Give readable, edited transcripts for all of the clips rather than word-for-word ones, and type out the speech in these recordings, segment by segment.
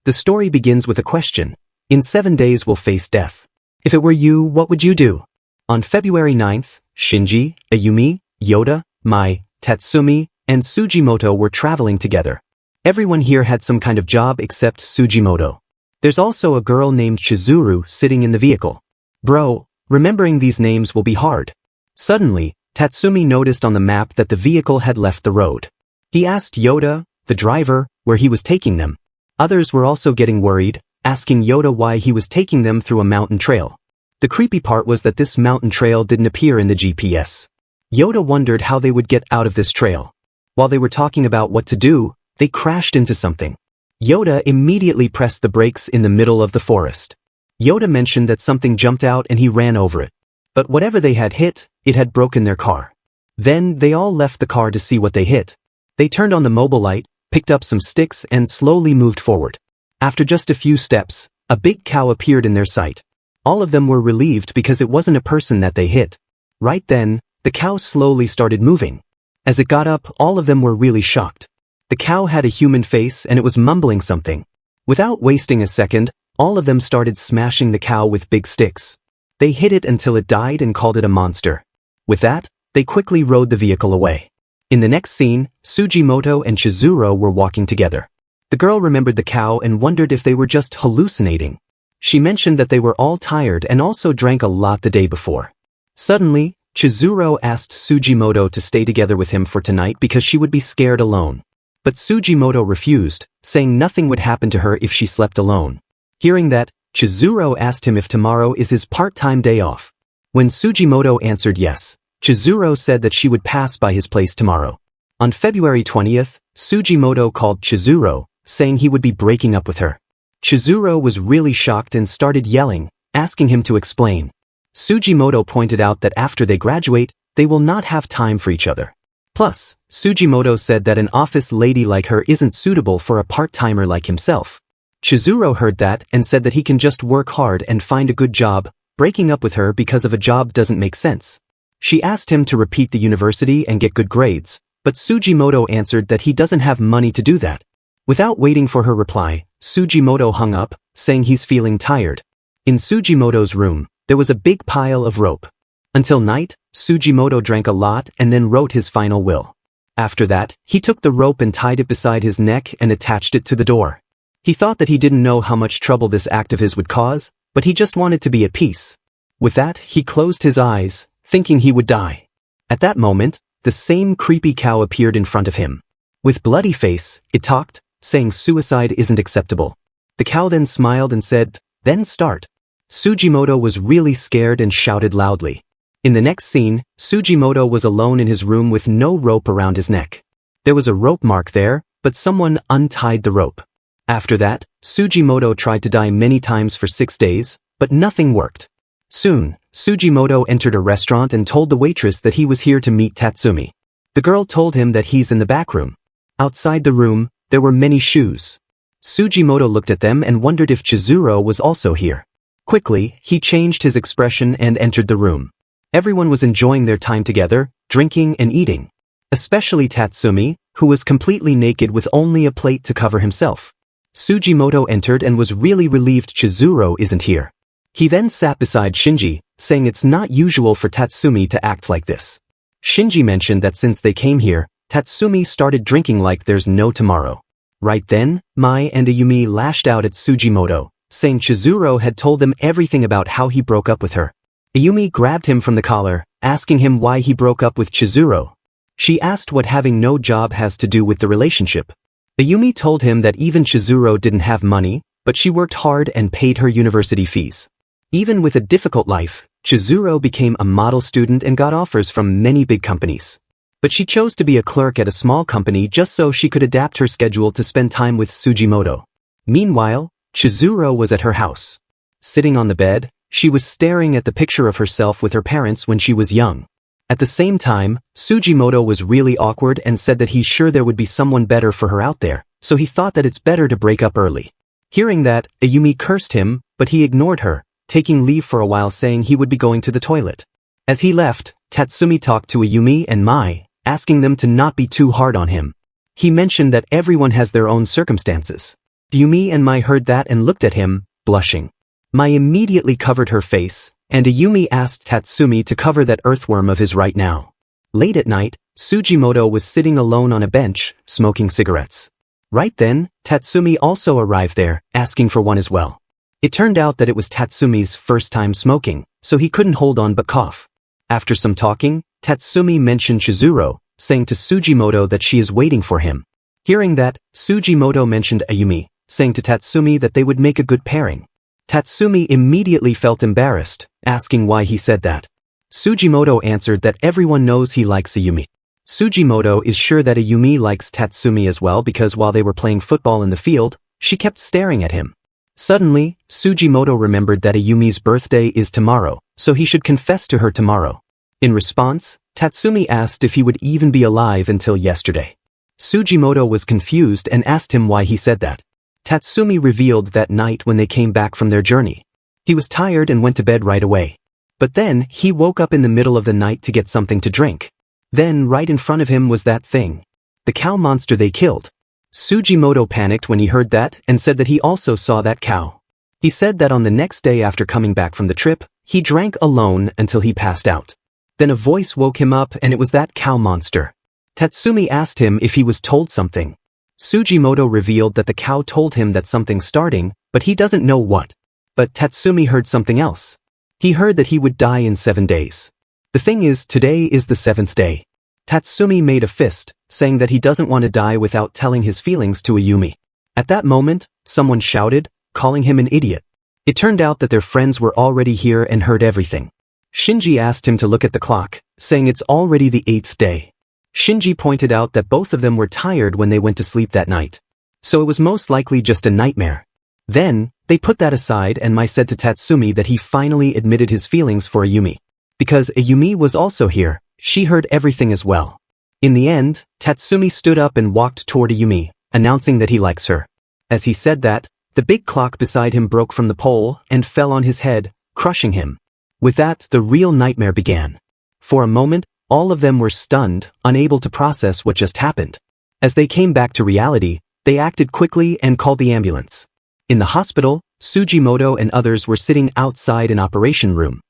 The story begins with a question. In 7 days we'll face death. If it were you, what would you do? On February 9th, Shinji, Ayumi, Yoda, Mai, Tatsumi, and Sujimoto were traveling together. Everyone here had some kind of job except Sujimoto. There's also a girl named Chizuru sitting in the vehicle. Bro, remembering these names will be hard. Suddenly, Tatsumi noticed on the map that the vehicle had left the road. He asked Yoda, the driver, where he was taking them. Others were also getting worried, asking Yoda why he was taking them through a mountain trail. The creepy part was that this mountain trail didn't appear in the GPS. Yoda wondered how they would get out of this trail. While they were talking about what to do, they crashed into something. Yoda immediately pressed the brakes in the middle of the forest. Yoda mentioned that something jumped out and he ran over it. But whatever they had hit, it had broken their car. Then they all left the car to see what they hit. They turned on the mobile light, picked up some sticks and slowly moved forward. After just a few steps, a big cow appeared in their sight. All of them were relieved because it wasn't a person that they hit. Right then, the cow slowly started moving. As it got up, all of them were really shocked. The cow had a human face and it was mumbling something. Without wasting a second, all of them started smashing the cow with big sticks. They hit it until it died and called it a monster. With that, they quickly rode the vehicle away. In the next scene, Sujimoto and Chizuru were walking together. The girl remembered the cow and wondered if they were just hallucinating. She mentioned that they were all tired and also drank a lot the day before. Suddenly, Chizuru asked Sujimoto to stay together with him for tonight because she would be scared alone. But Sujimoto refused, saying nothing would happen to her if she slept alone. Hearing that, Chizuru asked him if tomorrow is his part-time day off. When Sujimoto answered yes, Chizuru said that she would pass by his place tomorrow. On February 20th, Sujimoto called Chizuru, saying he would be breaking up with her. Chizuru was really shocked and started yelling, asking him to explain. Sujimoto pointed out that after they graduate, they will not have time for each other. Plus, Sujimoto said that an office lady like her isn't suitable for a part-timer like himself. Chizuru heard that and said that he can just work hard and find a good job. Breaking up with her because of a job doesn't make sense. She asked him to repeat the university and get good grades, but Sujimoto answered that he doesn't have money to do that. Without waiting for her reply, Sujimoto hung up, saying he's feeling tired. In Sujimoto's room, there was a big pile of rope. Until night, Sujimoto drank a lot and then wrote his final will. After that, he took the rope and tied it beside his neck and attached it to the door. He thought that he didn't know how much trouble this act of his would cause, but he just wanted to be at peace. With that, he closed his eyes, thinking he would die. At that moment, the same creepy cow appeared in front of him. With bloody face, it talked, saying suicide isn't acceptable. The cow then smiled and said, "Then start." Sujimoto was really scared and shouted loudly. In the next scene, Sujimoto was alone in his room with no rope around his neck. There was a rope mark there, but someone untied the rope. After that, Sujimoto tried to die many times for 6 days, but nothing worked. Soon, Sujimoto entered a restaurant and told the waitress that he was here to meet Tatsumi. The girl told him that he's in the back room. Outside the room, there were many shoes. Sujimoto looked at them and wondered if Chizuru was also here. Quickly, he changed his expression and entered the room. Everyone was enjoying their time together, drinking and eating. Especially Tatsumi, who was completely naked with only a plate to cover himself. Sujimoto entered and was really relieved Chizuru isn't here. He then sat beside Shinji, saying it's not usual for Tatsumi to act like this. Shinji mentioned that since they came here, Tatsumi started drinking like there's no tomorrow. Right then, Mai and Ayumi lashed out at Sujimoto, saying Chizuru had told them everything about how he broke up with her. Ayumi grabbed him from the collar, asking him why he broke up with Chizuru. She asked what having no job has to do with the relationship. Ayumi told him that even Chizuru didn't have money, but she worked hard and paid her university fees. Even with a difficult life, Chizuru became a model student and got offers from many big companies. But she chose to be a clerk at a small company just so she could adapt her schedule to spend time with Sujimoto. Meanwhile, Chizuru was at her house. Sitting on the bed, she was staring at the picture of herself with her parents when she was young. At the same time, Sujimoto was really awkward and said that he's sure there would be someone better for her out there, so he thought that it's better to break up early. Hearing that, Ayumi cursed him, but he ignored her, taking leave for a while saying he would be going to the toilet. As he left, Tatsumi talked to Ayumi and Mai, asking them to not be too hard on him. He mentioned that everyone has their own circumstances. Ayumi and Mai heard that and looked at him, blushing. Mai immediately covered her face, and Ayumi asked Tatsumi to cover that earthworm of his right now. Late at night, Sujimoto was sitting alone on a bench, smoking cigarettes. Right then, Tatsumi also arrived there, asking for one as well. It turned out that it was Tatsumi's first time smoking, so he couldn't hold on but cough. After some talking, Tatsumi mentioned Chizuru, saying to Sujimoto that she is waiting for him. Hearing that, Sujimoto mentioned Ayumi, saying to Tatsumi that they would make a good pairing. Tatsumi immediately felt embarrassed, asking why he said that. Sujimoto answered that everyone knows he likes Ayumi. Sujimoto is sure that Ayumi likes Tatsumi as well because while they were playing football in the field, she kept staring at him. Suddenly, Sujimoto remembered that Ayumi's birthday is tomorrow, so he should confess to her tomorrow. In response, Tatsumi asked if he would even be alive until yesterday. Sujimoto was confused and asked him why he said that. Tatsumi revealed that night when they came back from their journey. He was tired and went to bed right away. But then, he woke up in the middle of the night to get something to drink. Then, right in front of him was that thing. The cow monster they killed. Sujimoto panicked when he heard that and said that he also saw that cow. He said that on the next day after coming back from the trip, he drank alone until he passed out. Then a voice woke him up and it was that cow monster. Tatsumi asked him if he was told something. Sujimoto revealed that the cow told him that something's starting, but he doesn't know what. But Tatsumi heard something else. He heard that he would die in 7 days. The thing is, today is the 7th day. Tatsumi made a fist, saying that he doesn't want to die without telling his feelings to Ayumi. At that moment, someone shouted, calling him an idiot. It turned out that their friends were already here and heard everything. Shinji asked him to look at the clock, saying it's already the 8th day. Shinji pointed out that both of them were tired when they went to sleep that night. So it was most likely just a nightmare. Then, they put that aside and Mai said to Tatsumi that he finally admitted his feelings for Ayumi. Because Ayumi was also here, she heard everything as well. In the end, Tatsumi stood up and walked toward Ayumi, announcing that he likes her. As he said that, the big clock beside him broke from the pole and fell on his head, crushing him. With that, the real nightmare began. For a moment, all of them were stunned, unable to process what just happened. As they came back to reality, they acted quickly and called the ambulance. In the hospital, Sujimoto and others were sitting outside an operation room.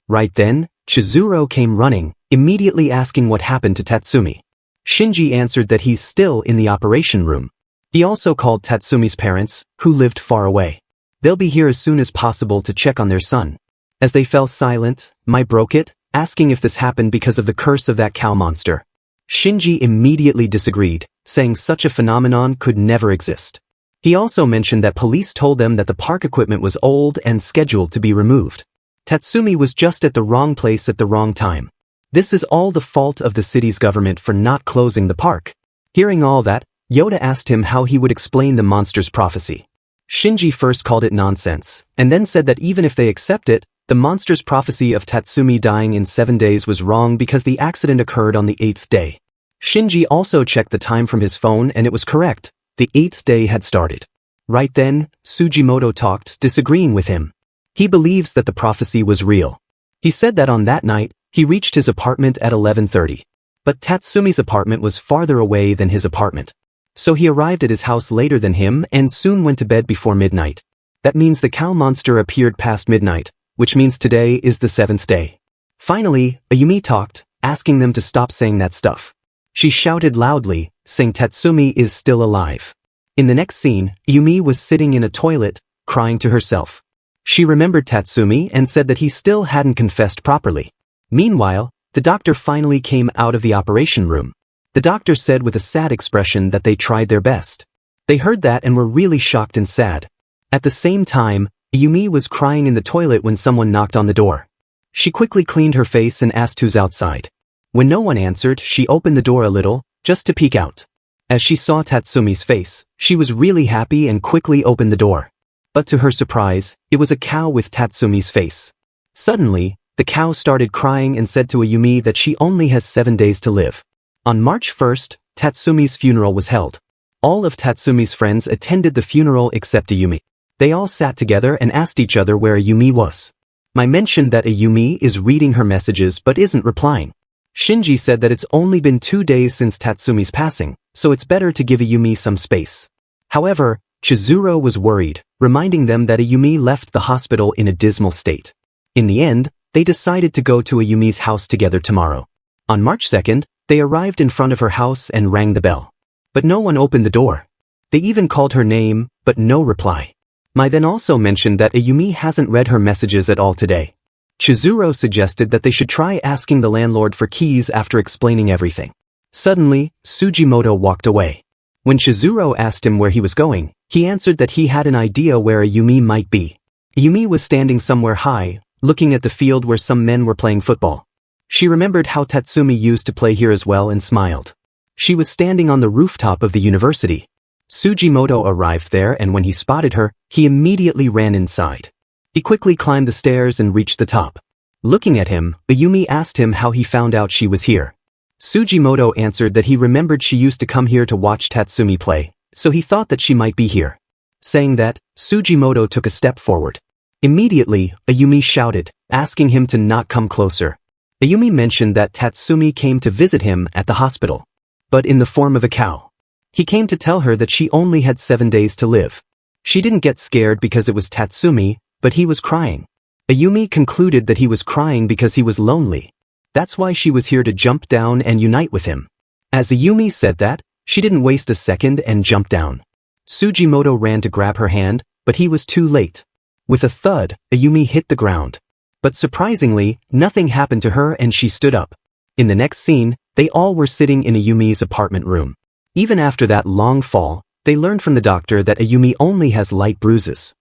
Right then, Chizuru came running, immediately asking what happened to Tatsumi. Shinji answered that he's still in the operation room. He also called Tatsumi's parents, who lived far away. They'll be here as soon as possible to check on their son. As they fell silent, Mai broke it, asking if this happened because of the curse of that cow monster. Shinji immediately disagreed, saying such a phenomenon could never exist. He also mentioned that police told them that the park equipment was old and scheduled to be removed. Tatsumi was just at the wrong place at the wrong time. This is all the fault of the city's government for not closing the park. Hearing all that, Yoda asked him how he would explain the monster's prophecy. Shinji first called it nonsense, and then said that even if they accept it, the monster's prophecy of Tatsumi dying in 7 days was wrong because the accident occurred on the 8th day. Shinji also checked the time from his phone and it was correct. The 8th day had started. Right then, Sujimoto talked, disagreeing with him. He believes that the prophecy was real. He said that on that night, he reached his apartment at 11:30. But Tatsumi's apartment was farther away than his apartment. So he arrived at his house later than him and soon went to bed before midnight. That means the cow monster appeared past midnight, which means today is the 7th day. Finally, Ayumi talked, asking them to stop saying that stuff. She shouted loudly, saying Tatsumi is still alive. In the next scene, Ayumi was sitting in a toilet, crying to herself. She remembered Tatsumi and said that he still hadn't confessed properly. Meanwhile, the doctor finally came out of the operation room. The doctor said with a sad expression that they tried their best. They heard that and were really shocked and sad. At the same time, Ayumi was crying in the toilet when someone knocked on the door. She quickly cleaned her face and asked who's outside. When no one answered, she opened the door a little, just to peek out. As she saw Tatsumi's face, she was really happy and quickly opened the door. But to her surprise, it was a cow with Tatsumi's face. Suddenly, the cow started crying and said to Ayumi that she only has 7 days to live. On March 1st, Tatsumi's funeral was held. All of Tatsumi's friends attended the funeral except Ayumi. They all sat together and asked each other where Ayumi was. Mai mentioned that Ayumi is reading her messages but isn't replying. Shinji said that it's only been 2 days since Tatsumi's passing, so it's better to give Ayumi some space. However, Chizuru was worried, reminding them that Ayumi left the hospital in a dismal state. In the end, they decided to go to Ayumi's house together tomorrow. On March 2nd, they arrived in front of her house and rang the bell. But no one opened the door. They even called her name, but no reply. Mai then also mentioned that Ayumi hasn't read her messages at all today. Chizuru suggested that they should try asking the landlord for keys after explaining everything. Suddenly, Sujimoto walked away. When Chizuru asked him where he was going, he answered that he had an idea where Ayumi might be. Ayumi was standing somewhere high, looking at the field where some men were playing football. She remembered how Tatsumi used to play here as well and smiled. She was standing on the rooftop of the university. Sujimoto arrived there, and when he spotted her, he immediately ran inside. He quickly climbed the stairs and reached the top. Looking at him, Ayumi asked him how he found out she was here. Sujimoto answered that he remembered she used to come here to watch Tatsumi play, so he thought that she might be here. Saying that, Sujimoto took a step forward. Immediately, Ayumi shouted, asking him to not come closer. Ayumi mentioned that Tatsumi came to visit him at the hospital, but in the form of a cow. He came to tell her that she only had 7 days to live. She didn't get scared because it was Tatsumi, but he was crying. Ayumi concluded that he was crying because he was lonely. That's why she was here to jump down and unite with him. As Ayumi said that, she didn't waste a second and jumped down. Sujimoto ran to grab her hand, but he was too late. With a thud, Ayumi hit the ground. But surprisingly, nothing happened to her and she stood up. In the next scene, they all were sitting in Ayumi's apartment room. Even after that long fall, they learned from the doctor that Ayumi only has light bruises.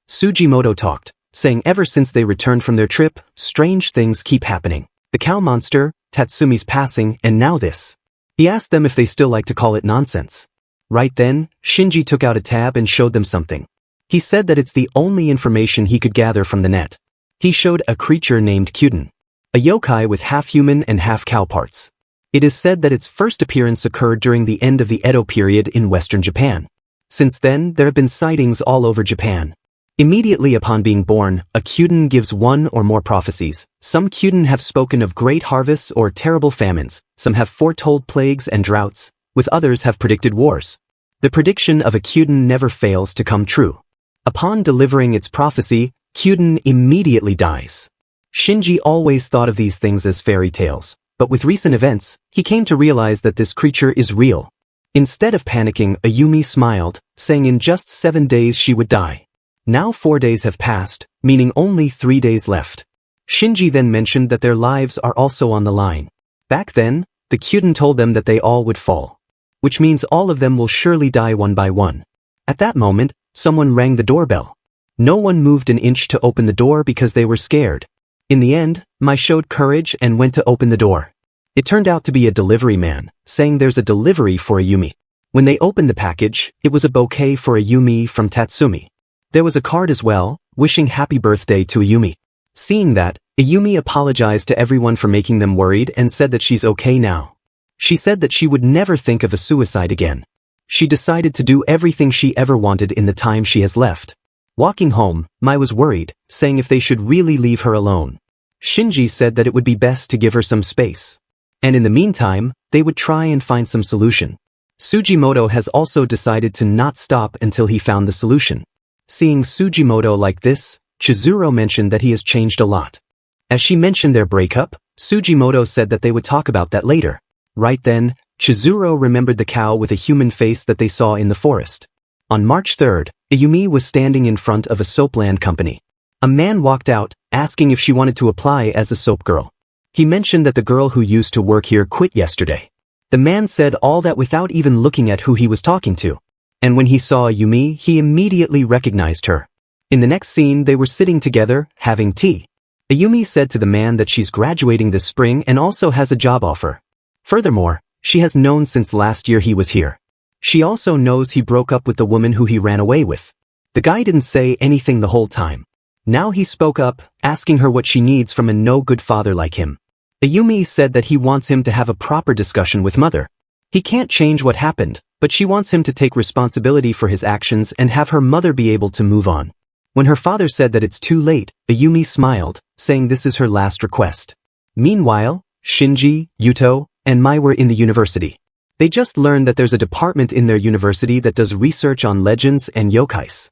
Sujimoto talked, saying ever since they returned from their trip, strange things keep happening. The cow monster, Tatsumi's passing, and now this. He asked them if they still like to call it nonsense. Right then, Shinji took out a tab and showed them something. He said that it's the only information he could gather from the net. He showed a creature named Kyuden, a yokai with half human and half cow parts. It is said that its first appearance occurred during the end of the Edo period in western Japan. Since then, there have been sightings all over Japan. Immediately upon being born, a Kyuden gives one or more prophecies. Some Kyuden have spoken of great harvests or terrible famines, some have foretold plagues and droughts, with others have predicted wars. The prediction of a Kyuden never fails to come true. Upon delivering its prophecy, Kyuden immediately dies. Shinji always thought of these things as fairy tales, but with recent events, he came to realize that this creature is real. Instead of panicking, Ayumi smiled, saying in just 7 days she would die. Now 4 days have passed, meaning only 3 days left. Shinji then mentioned that their lives are also on the line. Back then, the Kyuden told them that they all would fall, which means all of them will surely die one by one. At that moment, someone rang the doorbell. No one moved an inch to open the door because they were scared. In the end, Mai showed courage and went to open the door. It turned out to be a delivery man, saying there's a delivery for Ayumi. When they opened the package, it was a bouquet for Ayumi from Tatsumi. There was a card as well, wishing happy birthday to Ayumi. Seeing that, Ayumi apologized to everyone for making them worried and said that she's okay now. She said that she would never think of a suicide again. She decided to do everything she ever wanted in the time she has left. Walking home, Mai was worried, saying if they should really leave her alone. Shinji said that it would be best to give her some space. And in the meantime, they would try and find some solution. Sujimoto has also decided to not stop until he found the solution. Seeing Sujimoto like this, Chizuru mentioned that he has changed a lot. As she mentioned their breakup, Sujimoto said that they would talk about that later. Right then, Chizuru remembered the cow with a human face that they saw in the forest. On March 3rd, Ayumi was standing in front of a soapland company. A man walked out, asking if she wanted to apply as a soap girl. He mentioned that the girl who used to work here quit yesterday. The man said all that without even looking at who he was talking to. And when he saw Ayumi, he immediately recognized her. In the next scene, they were sitting together, having tea. Ayumi said to the man that she's graduating this spring and also has a job offer. Furthermore, she has known since last year he was here. She also knows he broke up with the woman who he ran away with. The guy didn't say anything the whole time. Now he spoke up, asking her what she needs from a no-good father like him. Ayumi said that he wants him to have a proper discussion with mother. He can't change what happened, but she wants him to take responsibility for his actions and have her mother be able to move on. When her father said that it's too late, Ayumi smiled, saying this is her last request. Meanwhile, Shinji, Yuto, and Mai were in the university. They just learned that there's a department in their university that does research on legends and yokais.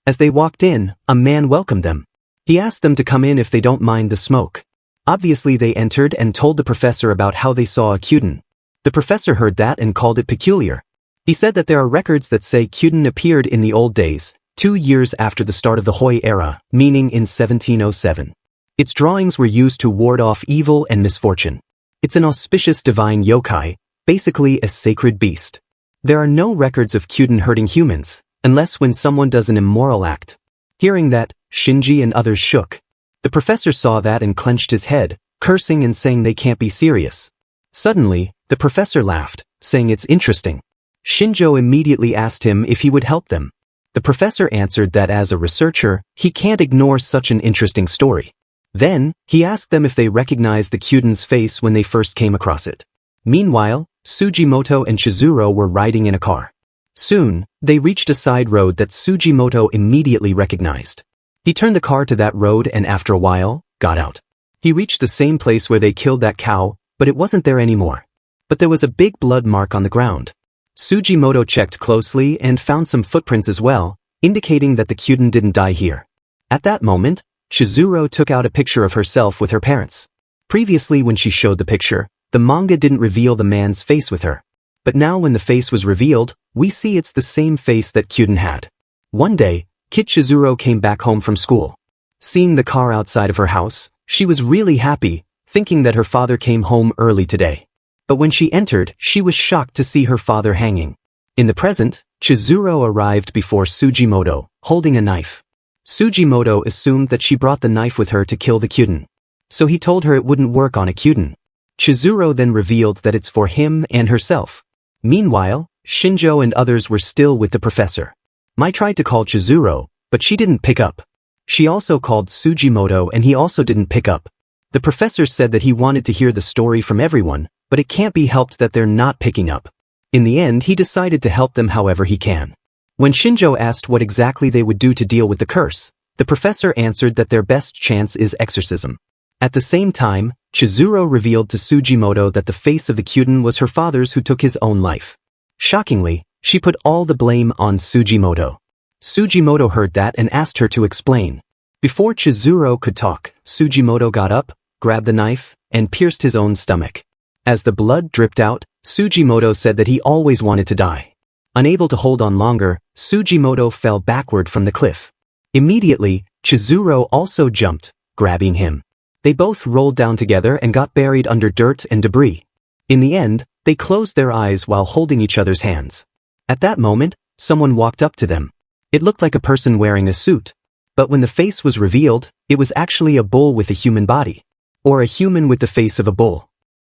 As they walked in, a man welcomed them. He asked them to come in if they don't mind the smoke. Obviously they entered and told the professor about how they saw a Kyuden. The professor heard that and called it peculiar. He said that there are records that say Kyuden appeared in the old days, 2 years after the start of the Hoi era, meaning in 1707. Its drawings were used to ward off evil and misfortune. It's an auspicious divine yokai, basically a sacred beast. There are no records of Kyuden hurting humans, unless when someone does an immoral act. Hearing that, Shinji and others shook. The professor saw that and clenched his head, cursing and saying they can't be serious. Suddenly, the professor laughed, saying it's interesting. Shinjo immediately asked him if he would help them. The professor answered that as a researcher, he can't ignore such an interesting story. Then, he asked them if they recognized the Kyuden's face when they first came across it. Meanwhile, Sujimoto and Chizuru were riding in a car. Soon, they reached a side road that Sujimoto immediately recognized. He turned the car to that road and after a while, got out. He reached the same place where they killed that cow, but it wasn't there anymore. But there was a big blood mark on the ground. Sujimoto checked closely and found some footprints as well, indicating that the Kyuden didn't die here. At that moment, Chizuru took out a picture of herself with her parents. Previously when she showed the picture, the manga didn't reveal the man's face with her. But now when the face was revealed, we see it's the same face that Kyuden had. One day, Kid Chizuru came back home from school. Seeing the car outside of her house, she was really happy, thinking that her father came home early today. But when she entered, she was shocked to see her father hanging. In the present, Chizuru arrived before Sujimoto, holding a knife. Sujimoto assumed that she brought the knife with her to kill the Kyuden. So he told her it wouldn't work on a Kyuden. Chizuru then revealed that it's for him and herself. Meanwhile, Shinjo and others were still with the professor. Mai tried to call Chizuru, but she didn't pick up. She also called Sujimoto and he also didn't pick up. The professor said that he wanted to hear the story from everyone, but it can't be helped that they're not picking up. In the end, he decided to help them however he can. When Shinjo asked what exactly they would do to deal with the curse, the professor answered that their best chance is exorcism. At the same time, Chizuru revealed to Sujimoto that the face of the Kyuden was her father's who took his own life. Shockingly, she put all the blame on Sujimoto. Sujimoto heard that and asked her to explain. Before Chizuru could talk, Sujimoto got up, grabbed the knife, and pierced his own stomach. As the blood dripped out, Sujimoto said that he always wanted to die. Unable to hold on longer, Sujimoto fell backward from the cliff. Immediately, Chizuru also jumped, grabbing him. They both rolled down together and got buried under dirt and debris. In the end, they closed their eyes while holding each other's hands. At that moment, someone walked up to them. It looked like a person wearing a suit. But when the face was revealed, it was actually a bull with a human body. Or a human with the face of a bull.